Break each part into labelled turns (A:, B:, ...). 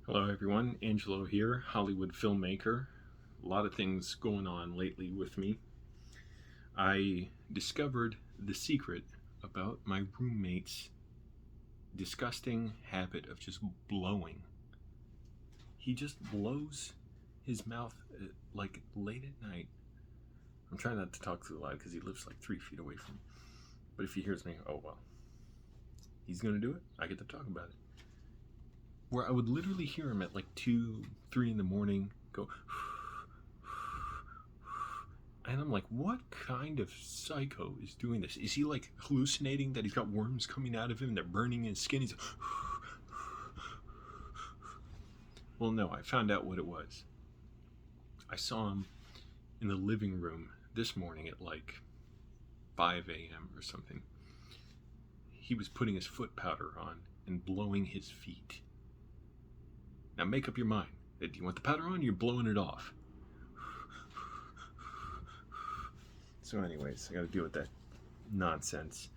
A: Hello everyone, Angelo here, Hollywood filmmaker. A lot of things going on lately with me. I discovered the secret about my roommate's disgusting habit of just blowing. He just blows his mouth like late at night. I'm trying not to talk too loud because he lives like 3 feet away from me. But if he hears me, oh well. He's gonna do it. I get to talk about it. Where I would literally hear him at like 2, 3 in the morning go, and I'm like, what kind of psycho is doing this? Is he like hallucinating that he's got worms coming out of him and they're burning his skin? He's like, well, no, I found out what it was. I saw him in the living room this morning at like 5 a.m. or something. He was putting his foot powder on and blowing his feet. Now make up your mind. Do you want the powder on or you're blowing it off? So anyways, I gotta deal with that nonsense.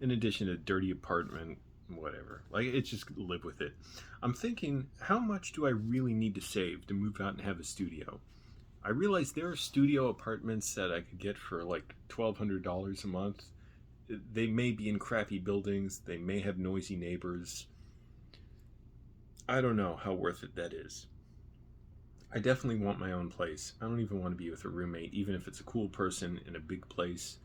A: In addition to dirty apartment, whatever. Like, it's just live with it. I'm thinking, how much do I really need to save to move out and have a studio? I realize there are studio apartments that I could get for like $1,200 a month. They may be in crappy buildings. They may have noisy neighbors. I don't know how worth it that is. I definitely want my own place. I don't even want to be with a roommate, even if it's a cool person in a big place.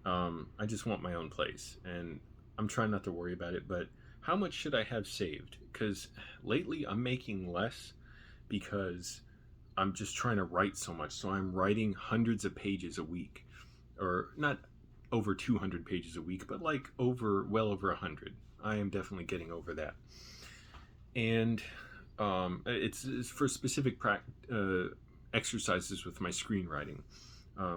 A: I just want my own place, and I'm trying not to worry about it, but how much should I have saved? Because lately I'm making less because I'm just trying to write so much. So I'm writing hundreds of pages a week, or not over 200 pages a week, but like well over 100. I am definitely getting over that. And it's for specific exercises with my screenwriting.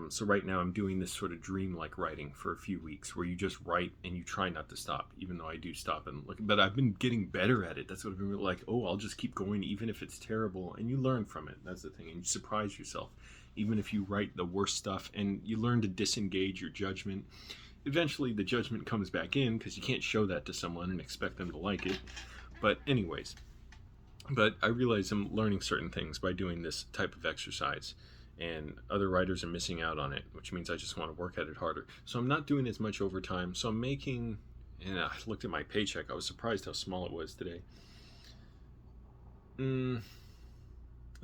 A: So right now I'm doing this sort of dreamlike writing for a few weeks where you just write and you try not to stop, even though I do stop and look. But I've been getting better at it. That's what I've been like, oh, I'll just keep going even if it's terrible. And you learn from it. That's the thing. And you surprise yourself. Even if you write the worst stuff and you learn to disengage your judgment. Eventually the judgment comes back in because you can't show that to someone and expect them to like it. But anyways, I realize I'm learning certain things by doing this type of exercise, and other writers are missing out on it, which means I just want to work at it harder. So I'm not doing as much overtime. So I'm making, and I looked at my paycheck. I was surprised how small it was today. Let's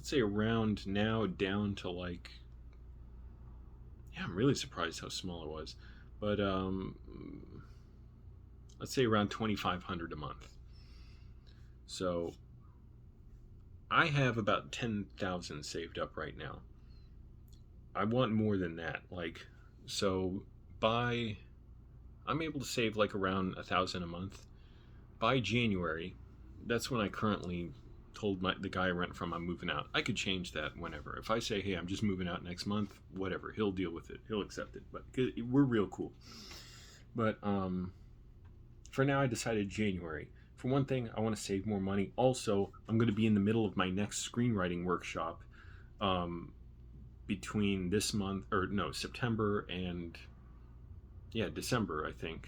A: say around now down to like, yeah, I'm really surprised how small it was. But let's say around $2,500 a month. So I have about 10,000 saved up right now. I want more than that. Like, so I'm able to save like around 1,000 a month. By January, that's when I currently told the guy I rent from I'm moving out. I could change that whenever. If I say, hey, I'm just moving out next month, whatever, he'll deal with it. He'll accept it. But we're real cool. But for now, I decided January. For one thing, I want to save more money. Also, I'm going to be in the middle of my next screenwriting workshop between this month, or no, September and, yeah, December, I think.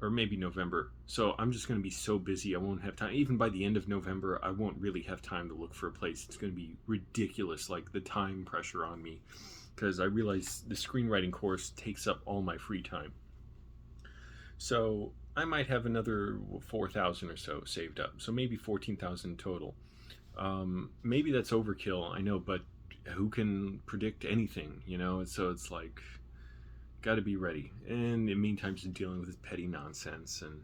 A: Or maybe November. So I'm just going to be so busy I won't have time. Even by the end of November, I won't really have time to look for a place. It's going to be ridiculous, like the time pressure on me. Because I realize the screenwriting course takes up all my free time. So I might have another 4,000 or so saved up. So maybe 14,000 total. Maybe that's overkill, I know, but who can predict anything, you know? So it's like, got to be ready. And in the meantime, just dealing with this petty nonsense and,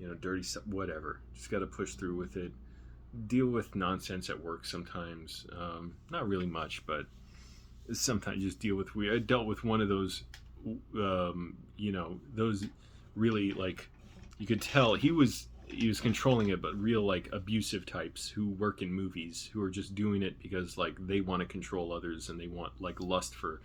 A: you know, dirty stuff, whatever. Just got to push through with it. Deal with nonsense at work sometimes. Not really much, but sometimes just deal with. I dealt with one of those, you know, those really, like, you could tell he was controlling it, but real, like, abusive types who work in movies who are just doing it because, like, they want to control others and they want, like, lust for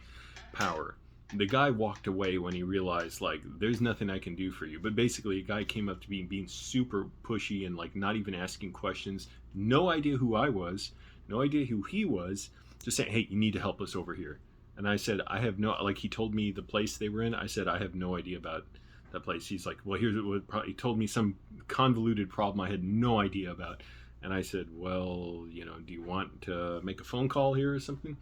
A: power. The guy walked away when he realized, like, there's nothing I can do for you. But basically, a guy came up to me being super pushy and, like, not even asking questions. No idea who I was. No idea who he was. Just saying, hey, you need to help us over here. And I said, I have no, like, he told me the place they were in. I said, I have no idea about that place. He's like, well, here's what he told me, some convoluted problem I had no idea about. And I said, well, do you want to make a phone call here or something?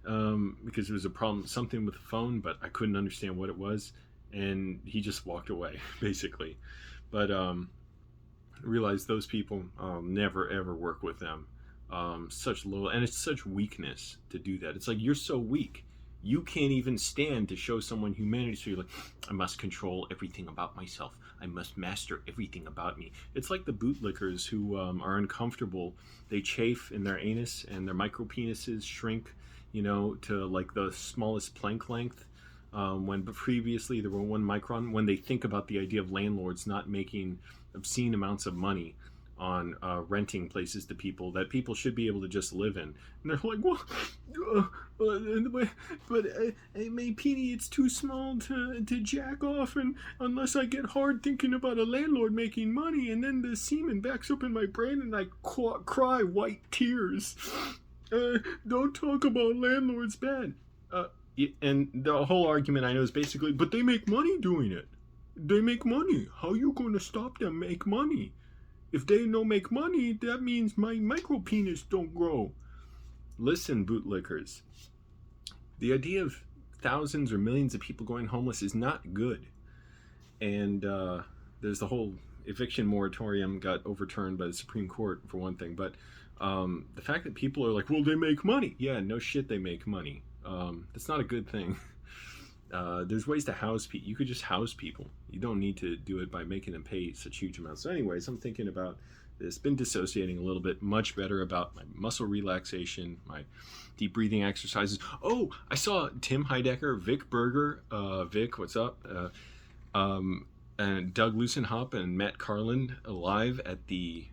A: Because there was a problem, something with the phone, but I couldn't understand what it was. And he just walked away, basically. But I realized those people, never ever work with them. Such low, and it's such weakness to do that. It's like, you're so weak. You can't even stand to show someone humanity. So you're like, I must control everything about myself. I must master everything about me. It's like the bootlickers who are uncomfortable. They chafe in their anus, and their micro penises shrink, to like the smallest plank length. When previously they were 1 micron. When they think about the idea of landlords not making obscene amounts of money on renting places to people that people should be able to just live in, and they're like, well, but my peenie, it's too small to jack off, and unless I get hard thinking about a landlord making money, and then the semen backs up in my brain and I cry white tears. Don't talk about landlords bad. And the whole argument, I know, is basically, but they make money doing it. They make money. How you going to stop them make money? If they don't make money, that means my micro penis don't grow. Listen, bootlickers. The idea of thousands or millions of people going homeless is not good. And there's the whole eviction moratorium got overturned by the Supreme Court, for one thing. But the fact that people are like, well, they make money. Yeah, no shit, they make money. That's not a good thing. There's ways to house people. You could just house people. You don't need to do it by making them pay such huge amounts. So anyways, I'm thinking about this, been dissociating a little bit, much better about my muscle relaxation, my deep breathing exercises. Oh, I saw Tim Heidecker, Vic Berger, Vic, what's up? And Doug Lucenhop and Matt Carlin live at the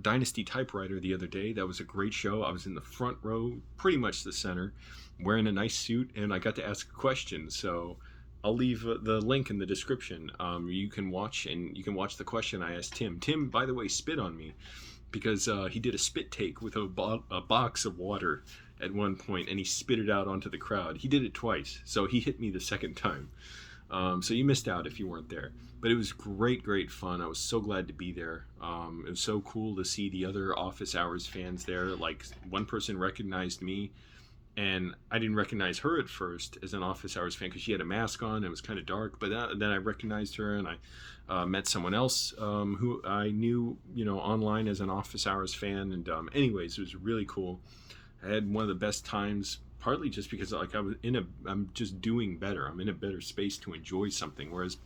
A: Dynasty Typewriter the other day. That was a great show. I was in the front row, pretty much the center, wearing a nice suit, and I got to ask a question. So I'll leave the link in the description. You can watch the question I asked Tim. Tim, by the way, spit on me because he did a spit take with a box of water at one point, and he spit it out onto the crowd. He did it twice, so he hit me the second time. So you missed out if you weren't there. But it was great fun. I was so glad to be there. It was so cool to see the other Office Hours fans there. Like, one person recognized me, and I didn't recognize her at first as an Office Hours fan because she had a mask on and it was kind of dark. But then I recognized her, and I met someone else who I knew, online as an Office Hours fan. And anyways, it was really cool. I had one of the best times, partly just because I'm just doing better. I'm in a better space to enjoy something. Whereas,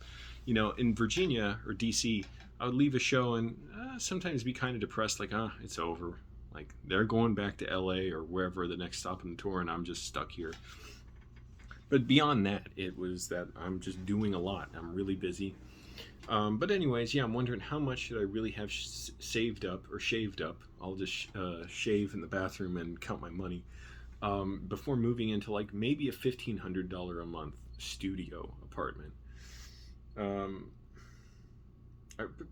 A: in Virginia or DC, I would leave a show and sometimes be kind of depressed, like, it's over. Like, they're going back to LA or wherever the next stop in the tour, and I'm just stuck here. But beyond that, it was that I'm just doing a lot. I'm really busy. But anyways, yeah, I'm wondering how much should I really have saved up or shaved up. I'll just shave in the bathroom and count my money before moving into like maybe a $1,500 a month studio apartment.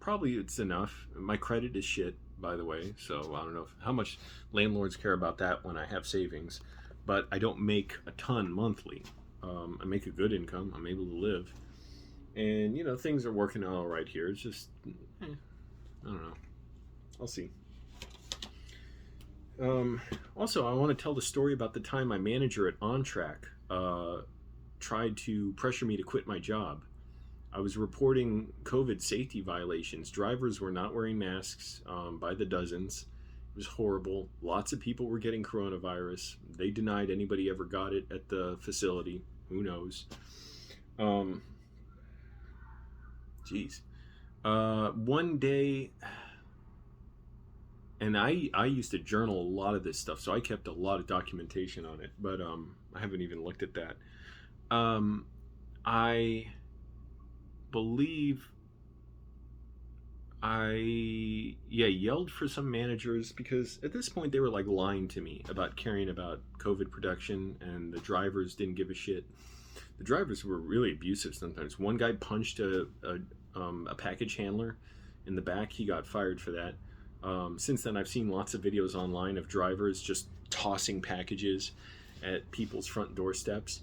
A: Probably it's enough. My credit is shit, by the way, so I don't know how much landlords care about that when I have savings. But I don't make a ton monthly. I make a good income. I'm able to live. And, things are working out all right here. It's just, I don't know. I'll see. Also, I want to tell the story about the time my manager at OnTrac tried to pressure me to quit my job. I was reporting COVID safety violations. Drivers were not wearing masks by the dozens. It was horrible. Lots of people were getting coronavirus. They denied anybody ever got it at the facility. Who knows? One day, and I used to journal a lot of this stuff, so I kept a lot of documentation on it, but I haven't even looked at that. I believe I yelled for some managers because at this point they were like lying to me about caring about COVID production, and the drivers didn't give a shit. The drivers were really abusive sometimes. One guy punched a package handler in the back. He got fired for that. Since then, I've seen lots of videos online of drivers just tossing packages at people's front doorsteps.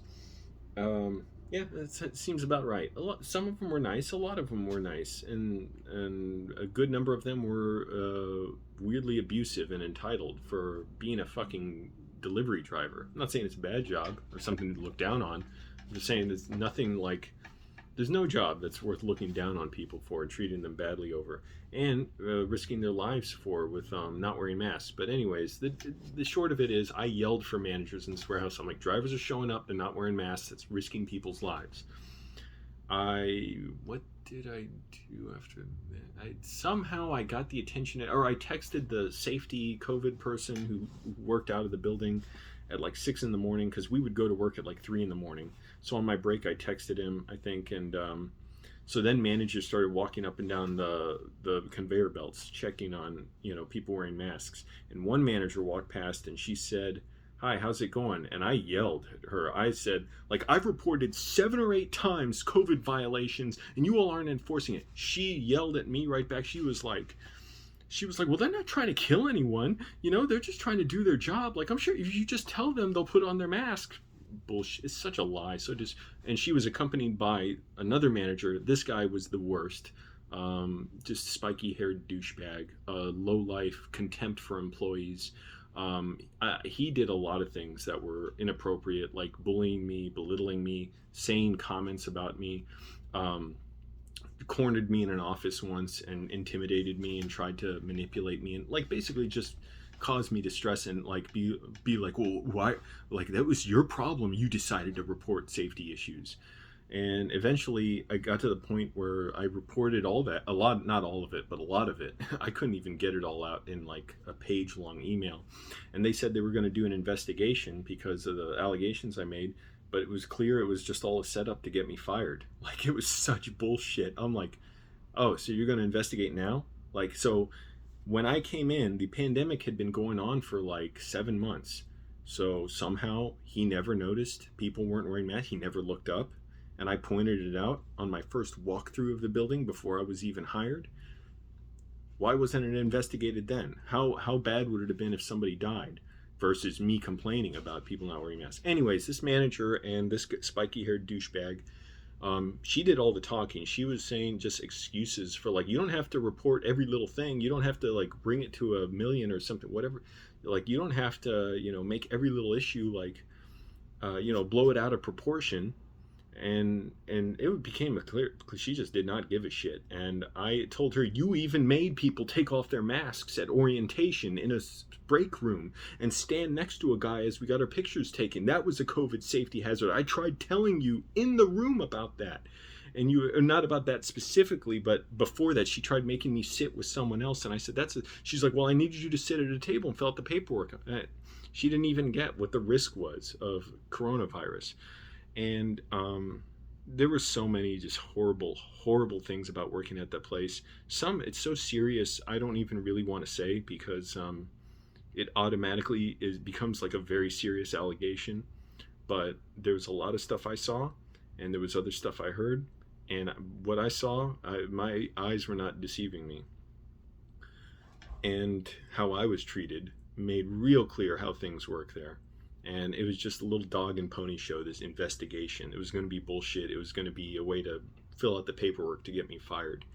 A: Yeah, it seems about right. Some of them were nice. A lot of them were nice, and a good number of them were weirdly abusive and entitled for being a fucking delivery driver. I'm not saying it's a bad job or something to look down on. I'm just saying there's nothing like there's no job that's worth looking down on people for and treating them badly over and risking their lives for with not wearing masks. But anyways, the short of it is I yelled for managers in this warehouse. I'm like, drivers are showing up, they're not wearing masks, it's risking people's lives. What did I do after that? Somehow I got the attention, or I texted the safety COVID person who worked out of the building at like 6 in the morning, because we would go to work at like 3 in the morning. So on my break, I texted him, I think, and so then managers started walking up and down the conveyor belts, checking on people wearing masks. And one manager walked past, and she said, "Hi, how's it going?" And I yelled at her. I said, like, "I've reported 7 or 8 times COVID violations, and you all aren't enforcing it." She yelled at me right back. She was like, "Well, they're not trying to kill anyone. They're just trying to do their job. Like, I'm sure if you just tell them, they'll put on their mask." Bullshit. It's such a lie. And she was accompanied by another manager. This guy was the worst. Just spiky haired douchebag, low life, contempt for employees. He did a lot of things that were inappropriate, like bullying me, belittling me, saying comments about me. Um, Cornered me in an office once and intimidated me and tried to manipulate me and like basically just caused me distress and like be like, well, why, like that was your problem, you decided to report safety issues. And eventually I got to the point where I reported all that, a lot, not all of it, but a lot of it. I couldn't even get it all out in like a page long email. And they said they were going to do an investigation because of the allegations I made, but it was clear it was just all a setup to get me fired. Like it was such bullshit. I'm like, oh, so you're going to investigate now? Like, so when I came in, the pandemic had been going on for like 7 months. So somehow he never noticed people weren't wearing masks. He never looked up. And I pointed it out on my first walkthrough of the building before I was even hired. Why wasn't it investigated then? How bad would it have been if somebody died versus me complaining about people not wearing masks? Anyways, this manager and this spiky haired douchebag, she did all the talking. She was saying just excuses for like, you don't have to report every little thing. You don't have to like bring it to a million or something, whatever. Like you don't have to, make every little issue like, blow it out of proportion. And it became clear because she just did not give a shit. And I told her, you even made people take off their masks at orientation in a break room and stand next to a guy as we got our pictures taken. That was a COVID safety hazard. I tried telling you in the room about that. And you, or not about that specifically, but before that, she tried making me sit with someone else. And I said, she's like, well, I needed you to sit at a table and fill out the paperwork. She didn't even get what the risk was of coronavirus. And there were so many just horrible things about working at that place. Some, it's so serious, I don't even really want to say because it automatically becomes like a very serious allegation. But there was a lot of stuff I saw, and there was other stuff I heard. And what I saw, my eyes were not deceiving me. And how I was treated made real clear how things work there. And it was just a little dog and pony show, this investigation. It was going to be bullshit. It was going to be a way to fill out the paperwork to get me fired.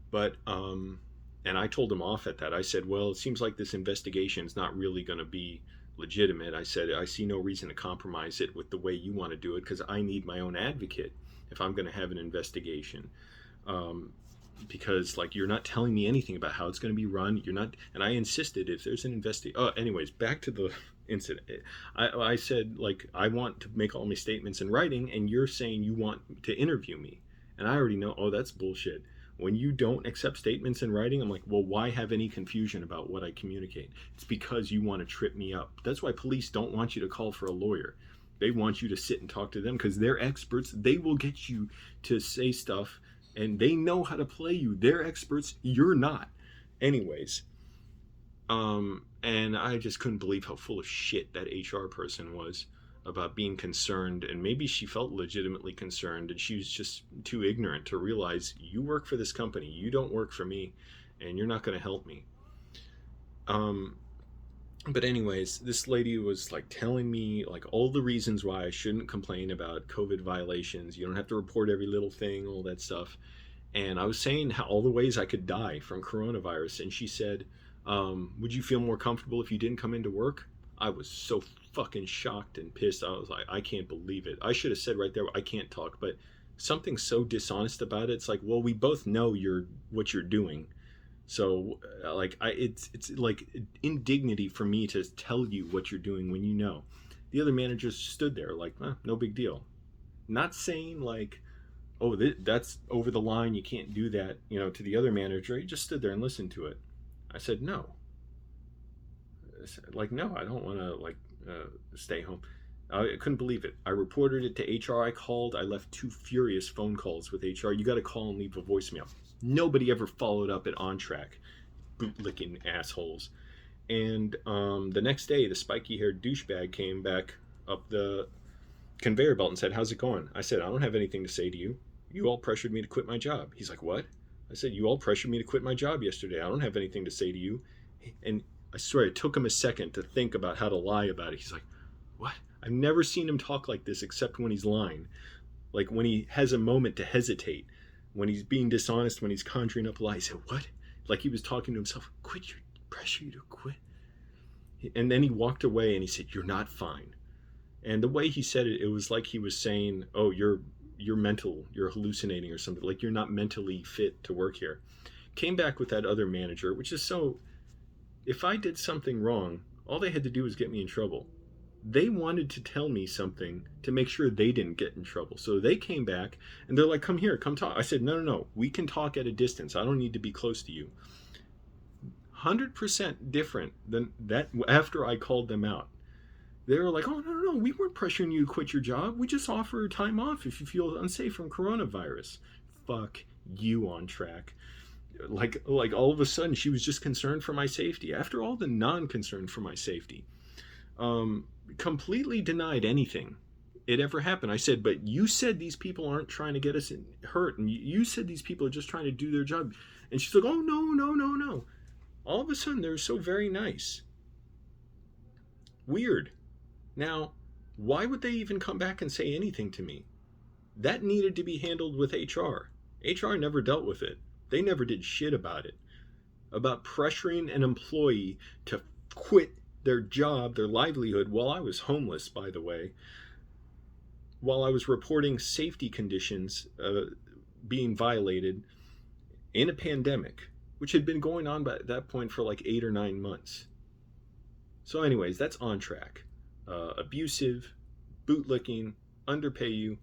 A: But and I told him off at that. I said, well, it seems like this investigation is not really going to be legitimate. I said, I see no reason to compromise it with the way you want to do it, because I need my own advocate if I'm going to have an investigation. Because like, you're not telling me anything about how it's going to be run. You're not, and I insisted if there's an anyways, back to the incident. I said, like, I want to make all my statements in writing, and you're saying you want to interview me. And I already know, that's bullshit. When you don't accept statements in writing, I'm like, well, why have any confusion about what I communicate? It's because you want to trip me up. That's why police don't want you to call for a lawyer. They want you to sit and talk to them because they're experts. They will get you to say stuff, and they know how to play you. They're experts. You're not. Anyways, and I just couldn't believe how full of shit that HR person was about being concerned. And maybe she felt legitimately concerned, and she was just too ignorant to realize, you work for this company. You don't work for me, and you're not going to help me. But anyways, this lady was like telling me like all the reasons why I shouldn't complain about COVID violations. You don't have to report every little thing, all that stuff. And I was saying how all the ways I could die from coronavirus, and she said, "Would you feel more comfortable if you didn't come into work?" I was so fucking shocked and pissed. I was like, I can't believe it. I should have said right there, I can't talk, but something so dishonest about it. It's like, well, we both know what you're doing. So, like, it's like indignity for me to tell you what you're doing when you know. The other managers stood there like, no big deal. Not saying like, oh, that's over the line. You can't do that. To the other manager, he just stood there and listened to it. I said, no. I said, like, no, I don't want to stay home. I couldn't believe it. I reported it to HR. I called. I left 2 furious phone calls with HR. You got to call and leave a voicemail. Nobody ever followed up at OnTrac, bootlicking assholes. And the next day, the spiky-haired douchebag came back up the conveyor belt and said, "How's it going?" I said, "I don't have anything to say to you. You all pressured me to quit my job." He's like, "What?" I said, "You all pressured me to quit my job yesterday. I don't have anything to say to you." And I swear it took him a second to think about how to lie about it. He's like, "What?" I've never seen him talk like this except when he's lying. Like when he has a moment to hesitate, when he's being dishonest, when he's conjuring up a lie. He said, "What?" Like he was talking to himself. "Quit your pressure you to quit." And then he walked away and he said, "You're not fine." And the way he said it, it was like he was saying, "Oh, you're mental, you're hallucinating or something. Like you're not mentally fit to work here." Came back with that other manager, which is so. If I did something wrong, all they had to do was get me in trouble. They wanted to tell me something to make sure they didn't get in trouble. So they came back and they're like, "Come here, come talk." I said, "No. We can talk at a distance. I don't need to be close to you." 100% different than that after I called them out. They were like, "Oh, no. We weren't pressuring you to quit your job. We just offer time off if you feel unsafe from coronavirus." Fuck you, OnTrac. Like all of a sudden she was just concerned for my safety. After all the non-concern for my safety. Completely denied anything it ever happened. I said, "But you said these people aren't trying to get us hurt, and you said these people are just trying to do their job." And she's like, "Oh, no. All of a sudden they're so very nice. Weird. Now, why would they even come back and say anything to me? That needed to be handled with HR. HR never dealt with it. They never did shit about it. About pressuring an employee to quit their job, their livelihood, while I was homeless, by the way, while I was reporting safety conditions being violated in a pandemic, which had been going on by that point for like 8 or 9 months. So anyways, that's OnTrac. Abusive, bootlicking, underpay you,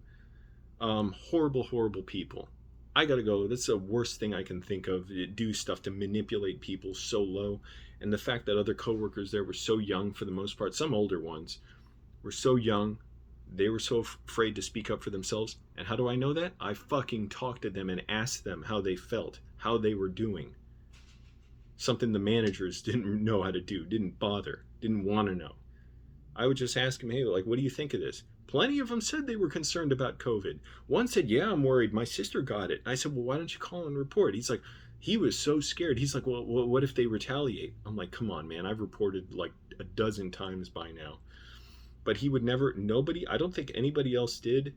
A: horrible people. I gotta go. That's the worst thing I can think of. Do stuff to manipulate people so low. And the fact that other coworkers there were so young for the most part, some older ones were so young, they were so afraid to speak up for themselves. And how do I know that? I fucking talked to them and asked them how they felt, how they were doing. Something the managers didn't know how to do, didn't bother, didn't want to know. I would just ask them, "Hey, like, what do you think of this?" Plenty of them said they were concerned about COVID. One said, "Yeah, I'm worried. My sister got it." I said, "Well, why don't you call and report?" He's like, he was so scared. He's like, "Well, what if they retaliate?" I'm like, "Come on, man. I've reported like a dozen times by now." But he would never, nobody, I don't think anybody else did.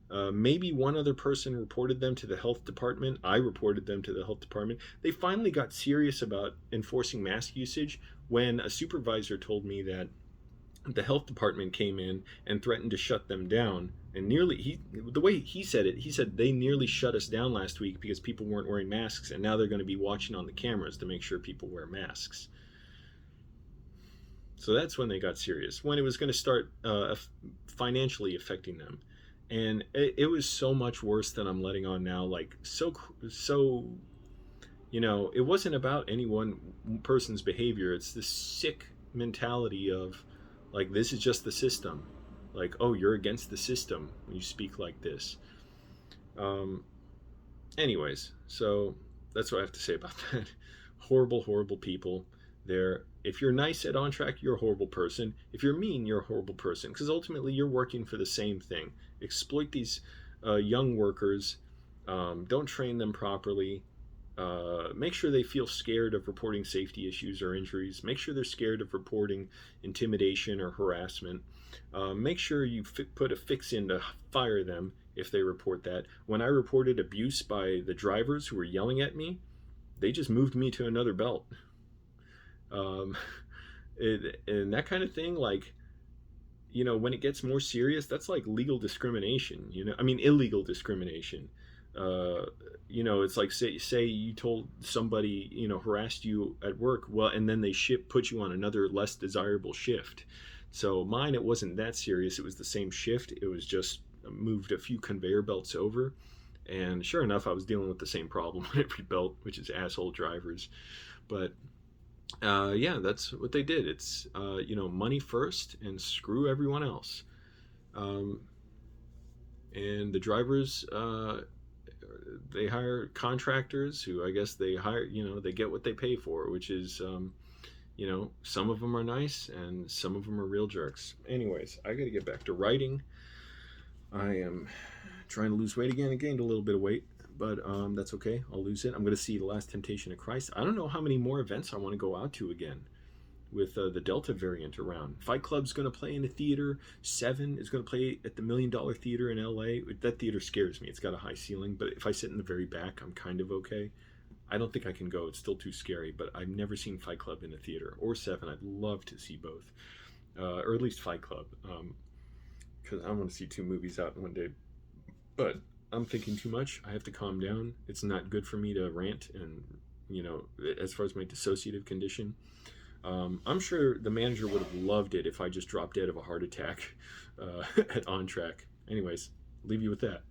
A: Maybe one other person reported them to the health department. I reported them to the health department. They finally got serious about enforcing mask usage when a supervisor told me that the health department came in and threatened to shut them down. And the way he said it, he said they nearly shut us down last week because people weren't wearing masks, and now they're going to be watching on the cameras to make sure people wear masks. So that's when they got serious, when it was going to start financially affecting them. And it was so much worse than I'm letting on now. Like, so, it wasn't about any one person's behavior. It's this sick mentality of, like, this is just the system. Like, oh, you're against the system when you speak like this. Anyways, so that's what I have to say about that. Horrible people. If you're nice at OnTrac, you're a horrible person. If you're mean, you're a horrible person, because ultimately you're working for the same thing. Exploit these young workers. Don't train them properly. Make sure they feel scared of reporting safety issues or injuries. Make sure they're scared of reporting intimidation or harassment. Make sure you put a fix in to fire them if they report that. When I reported abuse by the drivers who were yelling at me, they just moved me to another belt. Um, and that kind of thing, like, when it gets more serious, that's like legal discrimination. I mean, illegal discrimination. Uh, it's like say you told somebody, harassed you at work, well, and then they put you on another less desirable shift. So mine, it wasn't that serious. It was the same shift. It was just moved a few conveyor belts over, and sure enough, I was dealing with the same problem on every belt, which is asshole drivers. But yeah, that's what they did. It's money first and screw everyone else. Um, and the drivers, they hire contractors who, I guess, they hire. They get what they pay for, which is, some of them are nice and some of them are real jerks. Anyways, I got to get back to writing. I am trying to lose weight again. I gained a little bit of weight, but that's okay. I'll lose it. I'm going to see The Last Temptation of Christ. I don't know how many more events I want to go out to again with the Delta variant around. Fight Club's going to play in a theater. Seven is going to play at the $1 Million Theater in LA. That theater scares me. It's got a high ceiling, but if I sit in the very back, I'm kind of okay. I don't think I can go. It's still too scary, but I've never seen Fight Club in a theater. Or Seven. I'd love to see both. Or at least Fight Club. Because I want to see two movies out in one day. But I'm thinking too much. I have to calm down. It's not good for me to rant, and as far as my dissociative condition, I'm sure the manager would have loved it if I just dropped dead of a heart attack at OnTrac. Anyways, leave you with that.